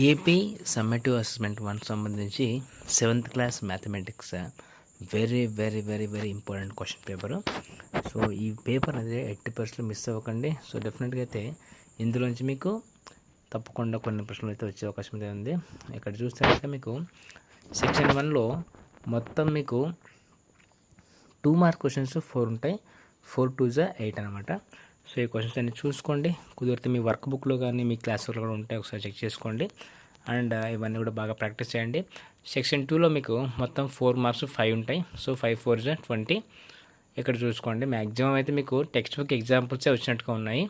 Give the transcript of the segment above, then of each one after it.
AP summative assessment 1 సంబంధించి 7th class mathematics very very very very important question paper. So ఈ paper అనేది 80% miss అవ్వకండి. So డెఫినెట్గా అయితే ఇందులోంచి మీకు తప్పకుండా కొన్ని ప్రశ్నలు అయితే వచ్చే అవకాశం అయితే ఉంది. ఇక్కడ చూస్తే మీకు సెక్షన్ 1లో మొత్తం మీకు 2 మార్క్ క్వశ్చన్స్ 4 ఉంటాయి. 4 2 8 అనమాట. సో ఈ క్వశ్చన్స్ అన్ని చూసుకోండి. కుదిరితే మీ వర్క్ బుక్లో కానీ మీ క్లాస్ వర్క్లో కూడా ఉంటాయి, ఒకసారి చెక్ చేసుకోండి. అండ్ ఇవన్నీ కూడా బాగా ప్రాక్టీస్ చేయండి. సెక్షన్ 2లో మీకు మొత్తం 4 మార్క్స్ 5 ఉంటాయి. సో 5 4 20. ఇక్కడ చూసుకోండి. మ్యాక్సిమం అయితే మీకు టెక్స్ట్ బుక్ ఎగ్జాంపుల్సే వచ్చినట్టుగా ఉన్నాయి.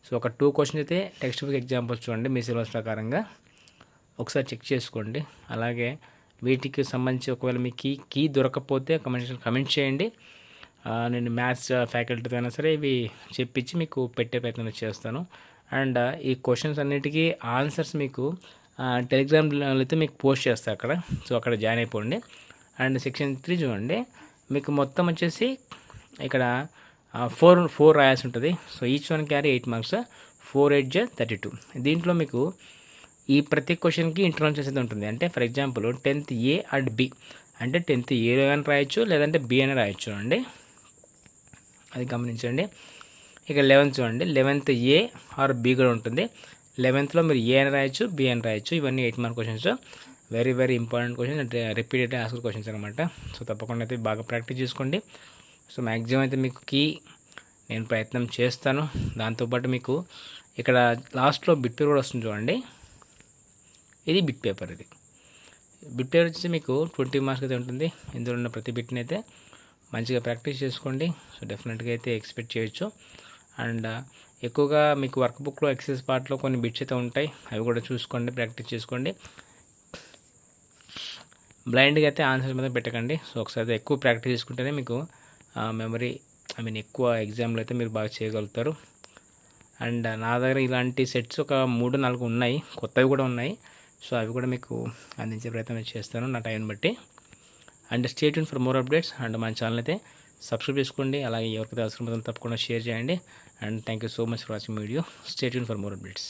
సో ఒక 2 క్వశ్చన్స్ అయితే టెక్స్ట్ బుక్ ఎగ్జాంపుల్స్ చూడండి మీ సిలబస్ ప్రకారంగా ఒకసారి చెక్ చేసుకోండి. అలాగే వీటికి సంబంధించి ఒకవేళ మీ కీ దొరకకపోతే కమెంట్ చేయండి. నేను మ్యాథ్స్ ఫ్యాకల్టీతో అయినా సరే ఇవి చెప్పించి మీకు పెట్టే ప్రయత్నం చేస్తాను. అండ్ ఈ క్వశ్చన్స్ అన్నిటికీ ఆన్సర్స్ మీకు టెలిగ్రామ్లో అయితే మీకు పోస్ట్ చేస్తాను అక్కడ. సో అక్కడ జాయిన్ అయిపోండి. అండ్ సెక్షన్ 3 చూడండి. మీకు మొత్తం వచ్చేసి ఇక్కడ 4 రాయాల్సి ఉంటుంది. So each one carry 8 marks. 4 8 32. దీంట్లో మీకు ఈ ప్రతి క్వశ్చన్కి ఇంటర్నల్ చేసేది ఉంటుంది. అంటే for example 10th A and B అంటే 10th ఏ అని రాయొచ్చు, లేదంటే బి అని రాయొచ్చు అండి. అది గమనించండి. ఇక 11th చూడండి. 11th ఏ ఆర్ బి కూడా ఉంటుంది. 11thలో మీరు ఏ అని రాయొచ్చు, బి అని రాయొచ్చు. ఇవన్నీ 8 mark questions. Very very important questions, అంటే రిపీటెడ్ ఆన్సర్ క్వశ్చన్స్ అనమాట. సో తప్పకుండా అయితే బాగా ప్రాక్టీస్ చేసుకోండి. సో మ్యాక్సిమం అయితే మీకు నేను ప్రయత్నం చేస్తాను. దాంతోపాటు మీకు ఇక్కడ లాస్ట్లో బిట్ పేపర్ కూడా వస్తుంది చూడండి. ఇది బిట్ పేపర్. ఇది బిట్ పేపర్ వచ్చేసి మీకు 20 మార్క్స్ అయితే ఉంటుంది. ఇందులో ఉన్న ప్రతి బిట్ని అయితే మంచిగా ప్రాక్టీస్ చేసుకోండి. సో డెఫినెట్గా అయితే ఎక్స్పెక్ట్ చేయొచ్చు. అండ్ ఎక్కువగా మీకు వర్క్ బుక్లో ఎక్సర్సైజ్ పార్ట్లో కొన్ని బిట్స్ అయితే ఉంటాయి, అవి కూడా చూసుకోండి, ప్రాక్టీస్ చేసుకోండి. బ్లైండ్గా అయితే ఆన్సర్స్ మీద పెట్టకండి. సో ఒకసారి ఎక్కువ ప్రాక్టీస్ చేసుకుంటేనే మీకు మెమరీ ఎక్కువ ఎగ్జామ్లో అయితే మీరు బాగా చేయగలుగుతారు. అండ్ నా దగ్గర ఇలాంటి సెట్స్ ఒక 3 4 ఉన్నాయి, కొత్తవి కూడా ఉన్నాయి. సో అవి కూడా మీకు అందించే ప్రయత్నం చేస్తాను నా టైం బట్టి. And stay tune for more updates. And మన ఛానల్ అయితే సబ్స్క్రైబ్ చేసుకోండి. అలాగే ఎవరికైతే అవసరం తప్పకుండా షేర్ చేయండి. And thank you so much for watching video. Stay tune for more updates.